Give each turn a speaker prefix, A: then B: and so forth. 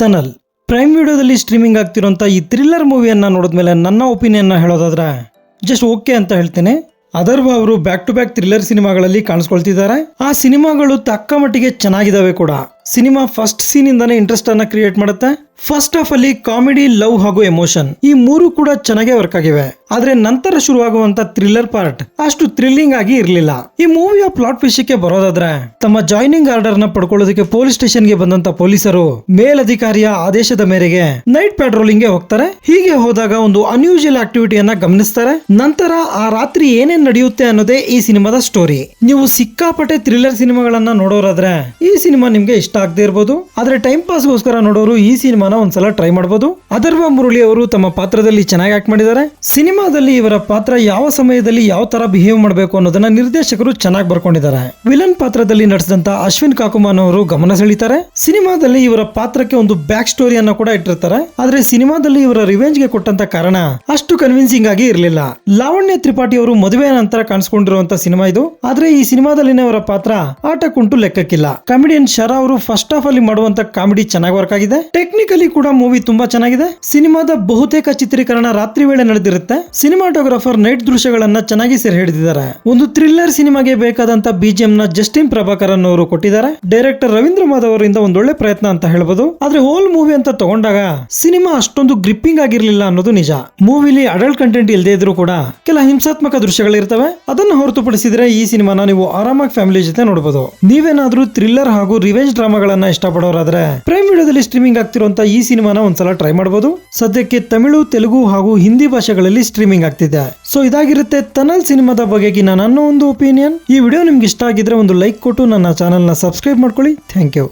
A: Tunnel prime ವಿಡಿಯೋದಲ್ಲಿ streaming ಆಗ್ತಿರೋಂಥ ಈ thriller ಮೂವಿಯನ್ನ ನೋಡಿದ್ಮೇಲೆ ನನ್ನ ಒಪಿನಿಯನ್ ಹೇಳೋದಾದ್ರೆ ಜಸ್ಟ್ ಓಕೆ ಅಂತ ಹೇಳ್ತೇನೆ. ಅದರ್ವ ಅವರು ಬ್ಯಾಕ್ ಟು ಬ್ಯಾಕ್ ಥ್ರಿಲ್ಲರ್ ಸಿನಿಮಾಗಳಲ್ಲಿ ಕಾಣಿಸ್ಕೊಳ್ತಿದ್ದಾರೆ. ಆ ಸಿನಿಮಾಗಳು ತಕ್ಕ ಮಟ್ಟಿಗೆ ಚೆನ್ನಾಗಿದಾವೆ ಕೂಡ. ಸಿನಿಮಾ ಫಸ್ಟ್ ಸೀನ್ ಇಂದಾನೆ ಇಂಟ್ರೆಸ್ಟ್ ಅನ್ನ ಕ್ರಿಯೇಟ್ ಮಾಡುತ್ತೆ. ಫಸ್ಟ್ ಹಾಫ್ ಅಲ್ಲಿ ಕಾಮಿಡಿ, ಲವ್ ಹಾಗೂ ಎಮೋಷನ್ ಈ ಮೂರು ಕೂಡ ಚೆನ್ನಾಗೇ ವರ್ಕ್ ಆಗಿವೆ. ಆದ್ರೆ ನಂತರ ಶುರುವಾಗುವಂತ ಥ್ರಿಲ್ಲರ್ ಪಾರ್ಟ್ ಅಷ್ಟು ಥ್ರಿಲ್ಲಿಂಗ್ ಆಗಿ ಇರಲಿಲ್ಲ. ಈ ಮೂವಿಯ ಪ್ಲಾಟ್ ವಿಷಯಕ್ಕೆ ಬರೋದಾದ್ರೆ, ತಮ್ಮ ಜಾಯ್ನಿಂಗ್ ಆರ್ಡರ್ ನ ಪಡ್ಕೊಳ್ಳೋದಕ್ಕೆ ಪೊಲೀಸ್ ಸ್ಟೇಷನ್ ಗೆ ಬಂದಂತ ಪೊಲೀಸರು ಮೇಲಧಿಕಾರಿಯ ಆದೇಶದ ಮೇರೆಗೆ ನೈಟ್ ಪೆಟ್ರೋಲಿಂಗ್ ಗೆ ಹೋಗ್ತಾರೆ. ಹೀಗೆ ಹೋದಾಗ ಒಂದು ಅನ್ಯೂಶುವಲ್ ಆಕ್ಟಿವಿಟಿಯನ್ನ ಗಮನಿಸ್ತಾರೆ. ನಂತರ ಆ ರಾತ್ರಿ ಏನೇನ್ ನಡೆಯುತ್ತೆ ಅನ್ನೋದೇ ಈ ಸಿನಿಮಾದ ಸ್ಟೋರಿ. ನೀವು ಸಿಕ್ಕಾಪಟ್ಟೆ ಥ್ರಿಲ್ಲರ್ ಸಿನಿಮಾಗಳನ್ನ ನೋಡೋರಾದ್ರೆ ಈ ಸಿನಿಮಾ ನಿಮ್ಗೆ ಇಷ್ಟ ಆಗದೆ ಇರಬಹುದು. ಆದ್ರೆ ಟೈಮ್ ಪಾಸ್ ಗೋಸ್ಕರ ನೋಡೋರು ಈ ಸಿನಿಮಾನ ಒಂದ್ಸಲ ಟ್ರೈ ಮಾಡಬಹುದು. ಅದರ್ವ ಮುರಳಿ ಅವರು ತಮ್ಮ ಪಾತ್ರದಲ್ಲಿ ಚೆನ್ನಾಗಿ ಆಕ್ಟ್ ಮಾಡಿದ್ದಾರೆ. ಸಿನಿಮಾದಲ್ಲಿ ಇವರ ಪಾತ್ರ ಯಾವ ಸಮಯದಲ್ಲಿ ಯಾವ ತರ ಬಿಹೇವ್ ಮಾಡಬೇಕು ಅನ್ನೋದನ್ನ ನಿರ್ದೇಶಕರು ಚೆನ್ನಾಗಿ ಬರ್ಕೊಂಡಿದ್ದಾರೆ. ವಿಲನ್ ಪಾತ್ರದಲ್ಲಿ ನಟಿಸಿದಂತ ಅಶ್ವಿನ್ ಕಾಕುಮಾನ್ ಅವರು ಗಮನ ಸೆಳೀತಾರೆ. ಸಿನಿಮಾದಲ್ಲಿ ಇವರ ಪಾತ್ರಕ್ಕೆ ಒಂದು ಬ್ಯಾಕ್ ಸ್ಟೋರಿಯನ್ನ ಕೂಡ ಇಟ್ಟಿರ್ತಾರೆ. ಆದ್ರೆ ಸಿನಿಮಾದಲ್ಲಿ ಇವರ ರಿವೆಂಜ್ ಗೆ ಕೊಟ್ಟಂತ ಕಾರಣ ಅಷ್ಟು ಕನ್ವಿನ್ಸಿಂಗ್ ಆಗಿ ಇರಲಿಲ್ಲ. ಲಾವಣ್ಯ ತ್ರಿಪಾಠಿ ಅವರು ಮದುವೆ ನಂತರ ಕಾಣಿಸ್ಕೊಂಡಿರುವಂತ ಸಿನಿಮಾ ಇದು. ಆದ್ರೆ ಈ ಸಿನಿಮಾದಲ್ಲಿನ ಅವರ ಪಾತ್ರ ಆಟಕ್ಕುಂಟು ಲೆಕ್ಕಕ್ಕಿಲ್ಲ. ಕಾಮಿಡಿಯನ್ ಶರಾ ಅವರು ಫಸ್ಟ್ ಹಾಫ್ ಅಲ್ಲಿ ಮಾಡುವಂತ ಕಾಮಿಡಿ ಚೆನ್ನಾಗಿ ವರ್ಕ್ ಆಗಿದೆ. ಟೆಕ್ನಿಕಲಿ ಕೂಡ ಮೂವಿ ತುಂಬಾ ಚೆನ್ನಾಗಿದೆ. ಸಿನಿಮಾದ ಬಹುತೇಕ ಚಿತ್ರೀಕರಣ ರಾತ್ರಿ ವೇಳೆ ನಡೆದಿರುತ್ತೆ. ಸಿನಿಮಾಟೋಗ್ರಾಫರ್ ನೈಟ್ ದೃಶ್ಯಗಳನ್ನ ಚೆನ್ನಾಗಿ ಸೆರೆ ಹಿಡಿದಿದ್ದಾರೆ. ಒಂದು ಥ್ರಿಲ್ಲರ್ ಸಿನಿಮಾಗೆ ಬೇಕಾದಂತ ಬಿಜಿಎಂ ನ ಜಸ್ಟಿನ್ ಪ್ರಭಾಕರನ್ ಅವರು ಕೊಟ್ಟಿದ್ದಾರೆ. ಡೈರೆಕ್ಟರ್ ರವೀಂದ್ರ ಮಾಧವ್ ಅವರಿಂದ ಒಂದೊಳ್ಳೆ ಪ್ರಯತ್ನ ಅಂತ ಹೇಳ್ಬೋದು. ಆದ್ರೆ ಹೋಲ್ ಮೂವಿ ಅಂತ ತಗೊಂಡಾಗ ಸಿನಿಮಾ ಅಷ್ಟೊಂದು ಗ್ರಿಪ್ಪಿಂಗ್ ಆಗಿರ್ಲಿಲ್ಲ ಅನ್ನೋದು ನಿಜ. ಮೂವಿಲಿ ಅಡಲ್ಟ್ ಕಂಟೆಂಟ್ ಇಲ್ಲದೆ ಇದ್ರೂ ಕೂಡ ಕೆಲ ಹಿಂಸಾತ್ಮಕ ದೃಶ್ಯಗಳಿರ್ತವೆ. ಅದನ್ನು ಹೊರತುಪಡಿಸಿದ್ರೆ ಈ ಸಿನಿಮಾನ ನೀವು ಆರಾಮಾಗಿ ಫ್ಯಾಮಿಲಿ ಜೊತೆ ನೋಡಬಹುದು. ನೀವೇನಾದ್ರೂ ಥ್ರಿಲ್ಲರ್ ಹಾಗೂ ರಿವೆಂಜ್ ಡ್ರಾಮಾಗಳನ್ನ ಇಷ್ಟಪಡೋರಾದ್ರೆ ಪ್ರೈಮ್ ವಿಡಿಯೋದಲ್ಲಿ ಸ್ಟ್ರೀಮಿಂಗ್ ಆಗ್ತಿರುವಂತ ಈ ಸಿನಿಮಾನ ಒಂದ್ಸಲ ಟ್ರೈ ಮಾಡಬಹುದು. ಸದ್ಯಕ್ಕೆ ತಮಿಳು, ತೆಲುಗು ಹಾಗೂ ಹಿಂದಿ ಭಾಷೆಗಳಲ್ಲಿ ಸ್ಟ್ರೀಮಿಂಗ್ ಆಗ್ತಿದೆ. ಸೊ ಇದಾಗಿರುತ್ತೆ ಟನಲ್ ಸಿನಿಮಾದ ಬಗೆಗಿನ ನನ್ನ ಒಂದು ಒಪಿನಿಯನ್. ಈ ವಿಡಿಯೋ ನಿಮ್ಗೆ ಇಷ್ಟ ಆಗಿದ್ರೆ ಒಂದು ಲೈಕ್ ಕೊಟ್ಟು ನನ್ನ ಚಾನೆಲ್ ನ ಸಬ್ಸ್ಕ್ರೈಬ್ ಮಾಡ್ಕೊಳ್ಳಿ. Thank you.